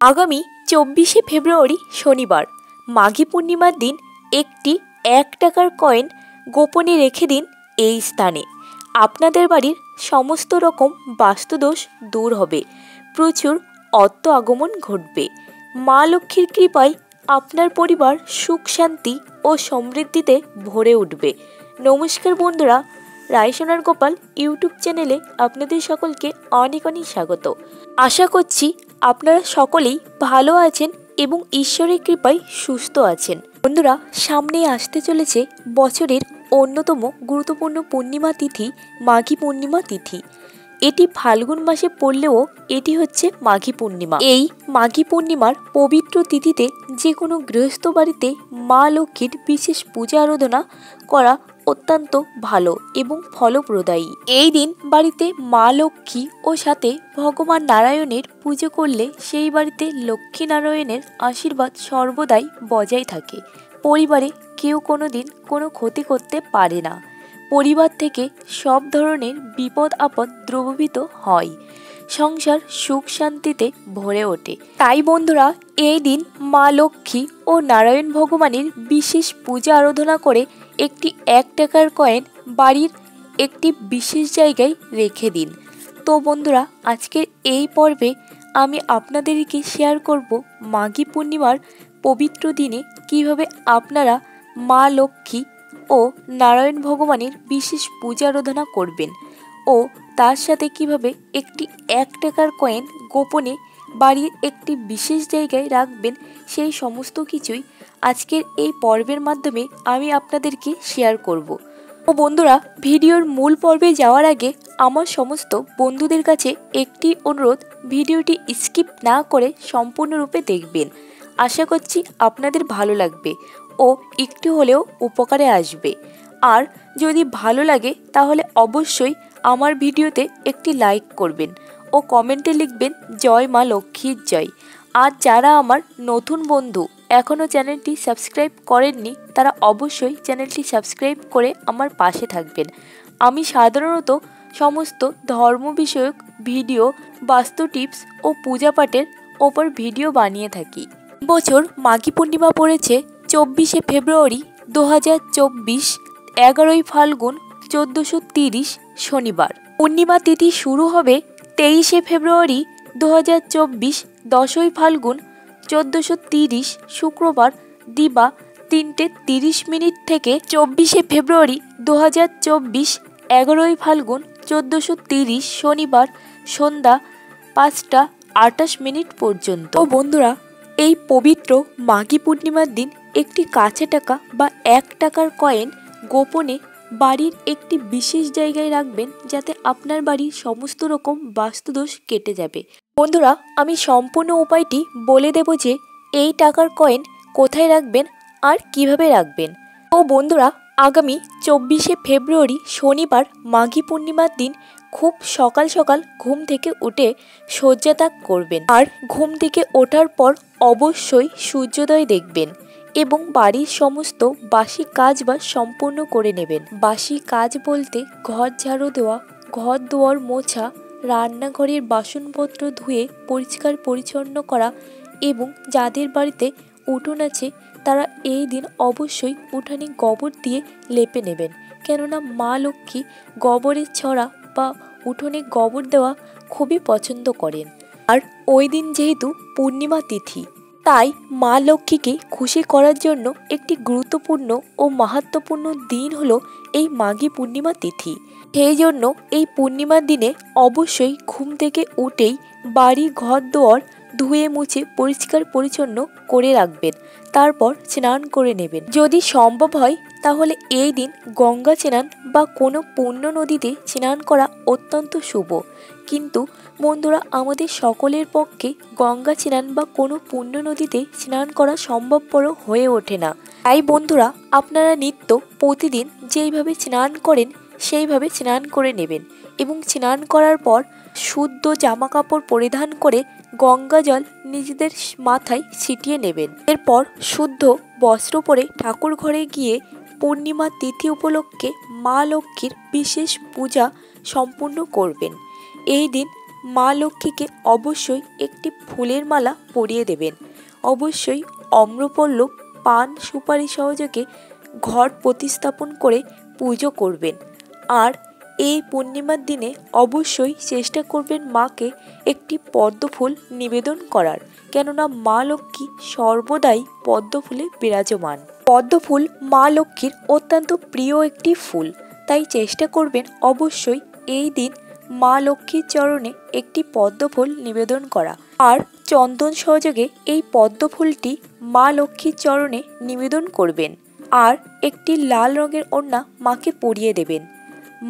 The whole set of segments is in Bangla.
আগামী 24শে ফেব্রুয়ারি শনিবার মাঘী পূর্ণিমার দিন একটি 1 টাকার কয়েন গোপনে রেখে দিন এই স্থানে। আপনাদের বাড়ির সমস্ত রকম বাস্তুদোষ দূর হবে, প্রচুর অর্থ আগমন ঘটবে। মা লক্ষ্মীর কৃপায় আপনার পরিবার সুখ শান্তি ও সমৃদ্ধিতে ভরে উঠবে। নমস্কার বন্ধুরা, রায়সোনার গোপাল ইউটিউব চ্যানেলে আপনাদের সকলকে অনেক অনেক স্বাগত। আশা করছি আপনারা সকলেই ভালো আছেন এবং ঈশ্বরের কৃপায় সুস্থ আছেন। বন্ধুরা, সামনে আসতে চলেছে বছরের অন্যতম গুরুত্বপূর্ণ পূর্ণিমা তিথি মাঘী পূর্ণিমা তিথি। এটি ফাল্গুন মাসে পড়লেও এটি হচ্ছে মাঘী পূর্ণিমা। এই মাঘী পূর্ণিমার পবিত্র তিথিতে যে কোনো গৃহস্থ বাড়িতে মা লক্ষ্মীর বিশেষ পূজা আরাধনা করা অত্যন্ত ভালো এবং ফলপ্রদায়ী। এই দিন বাড়িতে মা লক্ষ্মী ও সাথে ভগবান নারায়ণের পুজো করলে সেই বাড়িতে লক্ষ্মী নারায়ণের আশীর্বাদ সর্বদাই বজায় থাকে। পরিবারে কেউ কোনোদিন কোনো ক্ষতি করতে পারে না। পরিবার থেকে সব ধরনের বিপদ আপদ দ্রবীভূত হয়, সংসার সুখ শান্তিতে ভরে ওঠে। তাই বন্ধুরা, এই দিন মা লক্ষ্মী ও নারায়ণ ভগবানের বিশেষ পূজা আরাধনা করে একটি 1 টাকার কয়েন বাড়ির একটি বিশেষ জায়গায় রেখে দিন। তো বন্ধুরা, আজকের এই পর্বে আমি আপনাদেরকে শেয়ার করব মাঘী পূর্ণিমার পবিত্র দিনে কিভাবে আপনারা মা লক্ষ্মী ও নারায়ণ ভগবানের বিশেষ পূজা আরাধনা করবেন ও তার সাথে কিভাবে একটি 1 টাকার কয়েন গোপনে বাড়ির একটি বিশেষ জায়গায় রাখবেন, সেই সমস্ত কিছুই আজকের এই পর্বের মাধ্যমে আমি আপনাদেরকে শেয়ার করব। ও বন্ধুরা, ভিডিওর মূল পর্বে যাওয়ার আগে আমার সমস্ত বন্ধুদের কাছে একটি অনুরোধ, ভিডিওটি স্কিপ না করে সম্পূর্ণরূপে দেখবেন। আশা করছি আপনাদের ভালো লাগবে ও একটু হলেও উপকারে আসবে। আর যদি ভালো লাগে তাহলে অবশ্যই আমার ভিডিওতে একটি লাইক করবেন ও কমেন্টে লিখবেন জয় মা লক্ষ্মীর জয়। আর যারা আমার নতুন বন্ধু এখনও চ্যানেলটি সাবস্ক্রাইব করেননি, তারা অবশ্যই চ্যানেলটি সাবস্ক্রাইব করে আমার পাশে থাকবেন। আমি সাধারণত সমস্ত ধর্ম বিষয়ক ভিডিও, বাস্তু টিপস ও পূজা পাঠের ওপর ভিডিও বানিয়ে থাকি। বছর মাঘী পূর্ণিমা পড়েছে 24শে ফেব্রুয়ারি 2024, 11ই ফাল্গুন 1430 শনিবার। পূর্ণিমা তিথি শুরু হবে 23শে ফেব্রুয়ারি 2024, 10ই ফাল্গুন 1430 শুক্রবার দিবা 3:30 থেকে। 24শে ফেব্রুয়ারি 2024, 11ই ফাল্গুন 1430 শনিবার সন্ধ্যা 5:28 পর্যন্ত। ও বন্ধুরা, এই পবিত্র মাঘী পূর্ণিমার দিন একটি কাঁচা টাকা বা 1 টাকার কয়েন গোপনে বাড়ির একটি বিশেষ জায়গায় রাখবেন, যাতে আপনার বাড়ির সমস্ত রকম বাস্তুদোষ কেটে যাবে। বন্ধুরা, আমি সম্পূর্ণ উপায়টি বলে দেব যে এই টাকার কয়েন কোথায় রাখবেন আর কিভাবে রাখবেন। ও বন্ধুরা, আগামী 24শে ফেব্রুয়ারি শনিবার মাঘী পূর্ণিমার দিন খুব সকাল সকাল ঘুম থেকে উঠে শয্যাত্যাগ করবেন। আর ঘুম থেকে ওঠার পর অবশ্যই সূর্যোদয় দেখবেন এবং বাড়ির সমস্ত বাসি কাজ সম্পূর্ণ করে নেবেন। বাসি কাজ বলতে ঘর ঝাড়ু দেওয়া, ঘর দুয়ার মোছা, রান্নাঘরের বাসনপত্র ধুয়ে পরিষ্কার পরিচ্ছন্ন করা এবং যাদের বাড়িতে উঠোন আছে তারা এই দিন অবশ্যই উঠানে গোবর দিয়ে লেপে নেবেন, কেননা মা লক্ষ্মী গোবরের ছড়া বা উঠোনে গোবর দেওয়া খুবই পছন্দ করেন। আর ওই দিন যেহেতু পূর্ণিমা তিথি, তাই মা লক্ষ্মীকে খুশি করার জন্য একটি গুরুত্বপূর্ণ ও মাহাত্ম্যপূর্ণ দিন হলো এই মাঘী পূর্ণিমা তিথি। সেই জন্য এই পূর্ণিমার দিনে অবশ্যই ঘুম থেকে উঠেই বাড়ি ঘর দুয়ার ধুয়ে মুছে পরিষ্কার পরিচ্ছন্ন করে রাখবেন, তারপর স্নান করে নেবেন। যদি সম্ভব হয় তাহলে এই দিন গঙ্গা স্নান বা কোনো পুণ্য নদীতে স্নান করা অত্যন্ত শুভ। কিন্তু বন্ধুরা, আমাদের সকলের পক্ষে গঙ্গা স্নান বা কোনো পুণ্য নদীতে স্নান করা সম্ভবপর হয়ে ওঠে না। তাই বন্ধুরা, আপনারা নিত্য প্রতিদিন যেইভাবে স্নান করেন সেইভাবে স্নান করে নেবেন এবং স্নান করার পর শুদ্ধ জামা কাপড় পরিধান করে গঙ্গা জল নিজেদের মাথায় ছিটিয়ে নেবেন। এরপর শুদ্ধ বস্ত্র পরে ঠাকুর ঘরে গিয়ে পূর্ণিমা তিথি উপলক্ষে মা লক্ষ্মীর বিশেষ পূজা সম্পূর্ণ করবেন। এই দিন মা লক্ষ্মীকে অবশ্যই একটি ফুলের মালা পরিয়ে দেবেন। অবশ্যই অম্রপল্লব, পান, সুপারি সহযোগে ঘট প্রতিস্থাপন করে পুজো করবেন। আর এই পূর্ণিমার দিনে অবশ্যই চেষ্টা করবেন মাকে একটি পদ্মফুল নিবেদন করার, কেননা মা লক্ষ্মী সর্বদাই পদ্মফুলে বিরাজমান। পদ্মফুল মা লক্ষ্মীর অত্যন্ত প্রিয় একটি ফুল, তাই চেষ্টা করবেন অবশ্যই এই দিন মা লক্ষ্মীর চরণে একটি পদ্মফুল নিবেদন করা। আর চন্দন সহযোগে এই পদ্মফুলটি মা লক্ষ্মীর চরণে নিবেদন করবেন। আর একটি লাল রঙের ওড়না মাকে পরিয়ে দেবেন,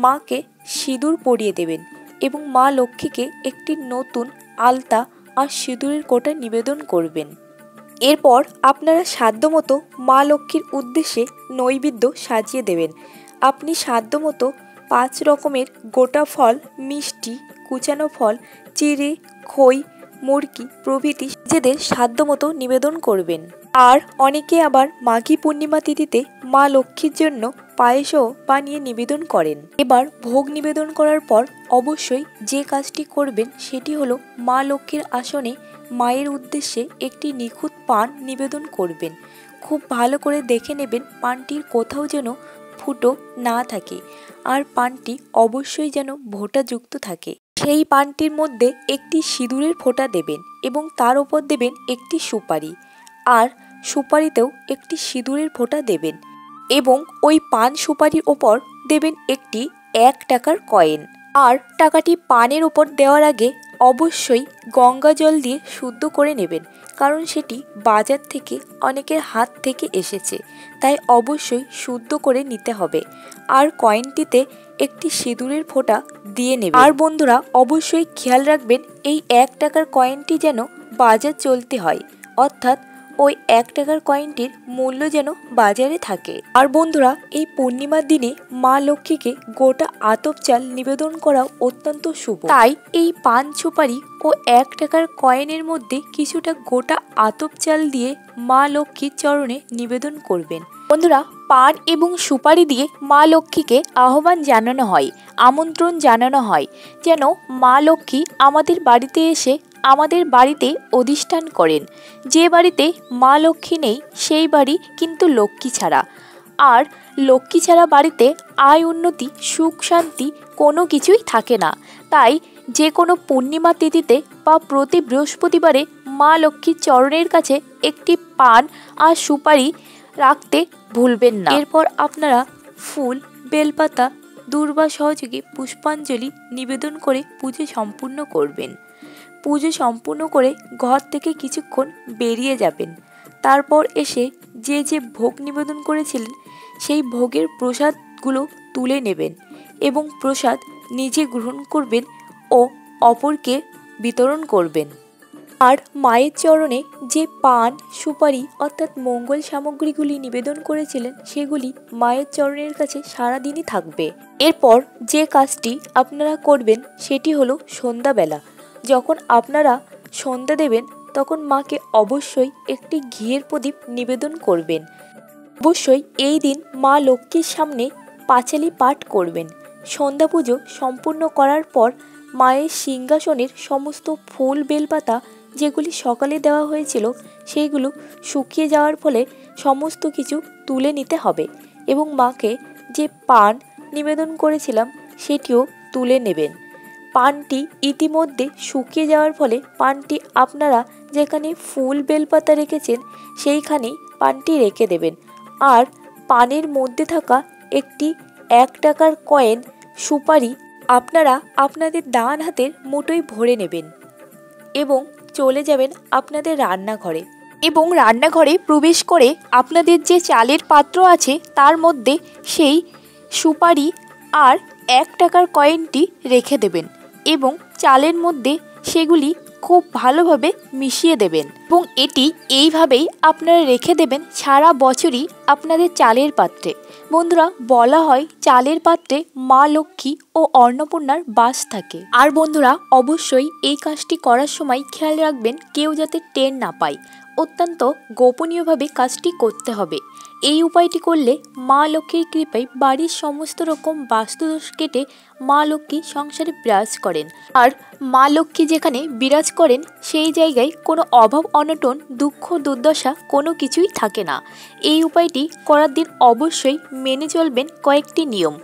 মাকে সিঁদুর পরিয়ে দেবেন এবং মা লক্ষ্মীকে একটি নতুন আলতা আর সিঁদুরের কোটা নিবেদন করবেন। এরপর আপনারা সাধ্যমতো মা লক্ষ্মীর উদ্দেশ্যে নৈবেদ্য সাজিয়ে দেবেন। আপনি সাধ্যমতো 5 রকমের গোটা ফল, মিষ্টি, কুচানো ফল, চিড়ে, খই, মুরগি প্রভৃতি নিজেদের সাধ্যমতো নিবেদন করবেন। আর অনেকে আবার মাঘী পূর্ণিমা তিথিতে মা লক্ষ্মীর জন্য পায়েসও বানিয়ে নিবেদন করেন। এবার ভোগ নিবেদন করার পর অবশ্যই যে কাজটি করবেন সেটি হলো মা লক্ষ্মীর আসনে মায়ের উদ্দেশ্যে একটি নিখুঁত পান নিবেদন করবেন। খুব ভালো করে দেখে নেবেন পানটির কোথাও যেন ফুটো না থাকে, আর পানটি অবশ্যই যেন ভোঁটাযুক্ত থাকে। সেই পানটির মধ্যে একটি সিঁদুরের ফোঁটা দেবেন এবং তার উপর দেবেন একটি সুপারি, আর সুপারিতেও একটি সিঁদুরের ফোঁটা দেবেন এবং ওই পান সুপারির ওপর দেবেন একটি 1 টাকার কয়েন। আর টাকাটি পানের ওপর দেওয়ার আগে অবশ্যই গঙ্গা জল দিয়ে শুদ্ধ করে নেবেন, কারণ সেটি বাজার থেকে অনেকের হাত থেকে এসেছে, তাই অবশ্যই শুদ্ধ করে নিতে হবে। আর কয়েনটিতে একটি সিঁদুরের ফোঁটা দিয়ে নেবেন। আর বন্ধুরা অবশ্যই খেয়াল রাখবেন এই 1 টাকার কয়েনটি যেন বাজার চলতে হয়, অর্থাৎ ওই 1 টাকার কয়েনটির মূল্য যেন বাজারে থাকে। আর বন্ধুরা এই পূর্ণিমার দিনে মা লক্ষ্মীকে গোটা আতপ চাল নিবেদন করা অত্যন্ত শুভ, তাই এই পান সুপারি ও 1 টাকার কয়েনের মধ্যে কিছুটা গোটা আতপ চাল দিয়ে মা লক্ষ্মীর চরণে নিবেদন করবেন। বন্ধুরা পান এবং সুপারি দিয়ে মা লক্ষ্মীকে আহ্বান জানানো হয়, আমন্ত্রণ জানানো হয় যেন মা লক্ষ্মী আমাদের বাড়িতে এসে আমাদের বাড়িতে অধিষ্ঠান করেন। যে বাড়িতে মা লক্ষ্মী নেই সেই বাড়ি কিন্তু লক্ষ্মী ছাড়া, আর লক্ষ্মী ছাড়া বাড়িতে আয় উন্নতি, সুখ শান্তি কোনো কিছুই থাকে না। তাই যে কোনো পূর্ণিমা তিথিতে বা প্রতি বৃহস্পতিবারে মা লক্ষ্মীর চরণের কাছে একটি পান আর সুপারি রাখতে ভুলবেন না। এরপর আপনারা ফুল, বেলপাতা, দূর্বা সহযোগে পুষ্পাঞ্জলি নিবেদন করে পুজো সম্পূর্ণ করবেন। পুজো সম্পূর্ণ করে ঘর থেকে কিছুক্ষণ বেরিয়ে যাবেন। তারপর এসে যে যে ভোগ নিবেদন করেছিলেন সেই ভোগের প্রসাদগুলো তুলে নেবেন এবং প্রসাদ নিজে গ্রহণ করবেন ও অপরকে বিতরণ করবেন। আর মায়ের চরণে যে পান, সুপারি অর্থাৎ মঙ্গল সামগ্রীগুলি নিবেদন করেছিলেন সেগুলি মায়ের চরণের কাছে সারাদিনই থাকবে। এরপর যে কাজটি আপনারা করবেন সেটি হলো সন্ধ্যাবেলা যখন আপনারা সন্ধ্যা দেবেন তখন মাকে অবশ্যই একটি ঘিয়ের প্রদীপ নিবেদন করবেন। অবশ্যই এই দিন মা লক্ষ্মীর সামনে পাঁচালি পাঠ করবেন। সন্ধ্যা পুজো সম্পূর্ণ করার পর মায়ের সিংহাসনের সমস্ত ফুল, বেলপাতা যেগুলি সকালে দেওয়া হয়েছিল সেইগুলো শুকিয়ে যাওয়ার ফলে সমস্ত কিছু তুলে নিতে হবে এবং মাকে যে পান নিবেদন করেছিলাম সেটিও তুলে নেবেন। পানটি ইতিমধ্যে শুকিয়ে যাওয়ার ফলে পানটি আপনারা যেখানে ফুল, বেলপাতা রেখেছেন সেইখানেই পানটি রেখে দেবেন। আর পানের মধ্যে থাকা একটি 1 টাকার কয়েন, সুপারি আপনারা আপনাদের ডান হাতের মুঠোয় ভরে নেবেন এবং চলে যাবেন আপনাদের রান্নাঘরে এবং রান্নাঘরে প্রবেশ করে আপনাদের যে চালের পাত্র আছে তার মধ্যে সেই সুপারি আর 1 টাকার কয়েনটি রেখে দেবেন এবং চালের মধ্যে সেগুলি খুব ভালোভাবে মিশিয়ে দেবেন এবং এটি এইভাবেই আপনারা রেখে দেবেন সারা বছরই আপনাদের চালের পাত্রে। বন্ধুরা বলা হয় চালের পাত্রে মা লক্ষ্মী ও অন্নপূর্ণার বাস থাকে। আর বন্ধুরা অবশ্যই এই কাজটি করার সময় খেয়াল রাখবেন কেউ যাতে টের না পায়, অত্যন্ত গোপনীয়ভাবে কাজটি করতে হবে। এই উপায়টি করলে মা লক্ষ্মীর কৃপায় বাড়ির সমস্ত রকম বাস্তুদোষ কেটে মা লক্ষ্মী সংসারে বিরাজ করেন। আর মা লক্ষ্মী যেখানে বিরাজ করেন সেই জায়গায় কোনো অভাব অনটন দুঃখ দুর্দশা কোনো কিছুই থাকে না। এই উপায়টি করার দিন অবশ্যই মেনে চলবেন কয়েকটি নিয়ম।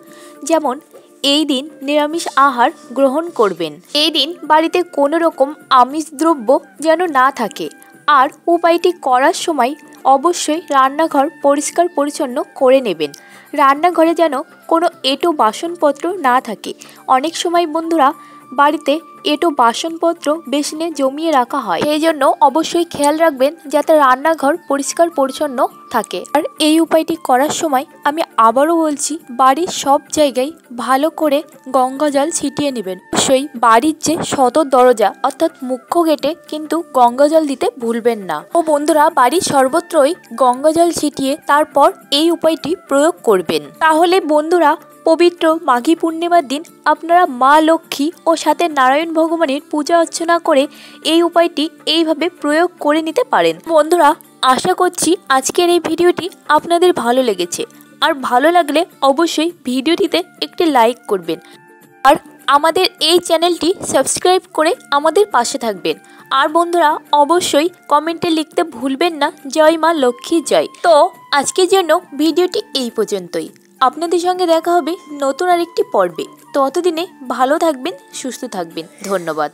যেমন এই দিন নিরামিষ আহার গ্রহণ করবেন। এই দিন বাড়িতে কোনো রকম আমিষ দ্রব্য যেন না থাকে। আর উপায়টি করার সময় অবশ্যই রান্নাঘর পরিষ্কার পরিচ্ছন্ন করে নেবেন। রান্নাঘরে যেন কোনো এঁটো বাসনপত্র না থাকে। অনেক সময় বন্ধুরা বাড়িতে এঁটো বাসনপত্র বেসিনে জমিয়ে রাখা হয়, সেই জন্য অবশ্যই খেয়াল রাখবেন যাতে রান্নাঘর পরিষ্কার পরিচ্ছন্ন থাকে। আর এই উপায়টি করার সময় আমি আবারও বলছি, বাড়ির সব জায়গায় ভালো করে গঙ্গা জল ছিটিয়ে নেবেন। অবশ্যই বাড়ির যে সদর দরজা অর্থাৎ মুখ্য গেটে কিন্তু গঙ্গা জল দিতে ভুলবেন না। ও বন্ধুরা বাড়ির সর্বত্রই গঙ্গা জল ছিটিয়ে তারপর এই উপায়টি প্রয়োগ করবেন। তাহলে বন্ধুরা পবিত্র মাঘী পূর্ণিমার দিন আপনারা মা লক্ষ্মী ও সাথে নারায়ণ ভগবানের পূজা অর্চনা করে এই উপায়টি এইভাবে প্রয়োগ করে নিতে পারেন। বন্ধুরা আশা করছি আজকের এই ভিডিওটি আপনাদের ভালো লেগেছে। আর ভালো লাগলে অবশ্যই ভিডিওটিতে একটি লাইক করবেন। আর আমাদের এই চ্যানেলটি সাবস্ক্রাইব করে আমাদের পাশে থাকবেন। আর বন্ধুরা অবশ্যই কমেন্টে লিখতে ভুলবেন না জয় মা লক্ষ্মী জয়। তো আজকের জন্য ভিডিওটি এই পর্যন্তই। আপনাদের সঙ্গে দেখা হবে নতুন আরেকটি পর্বে। ততদিনে ভালো থাকবেন, সুস্থ থাকবেন। ধন্যবাদ।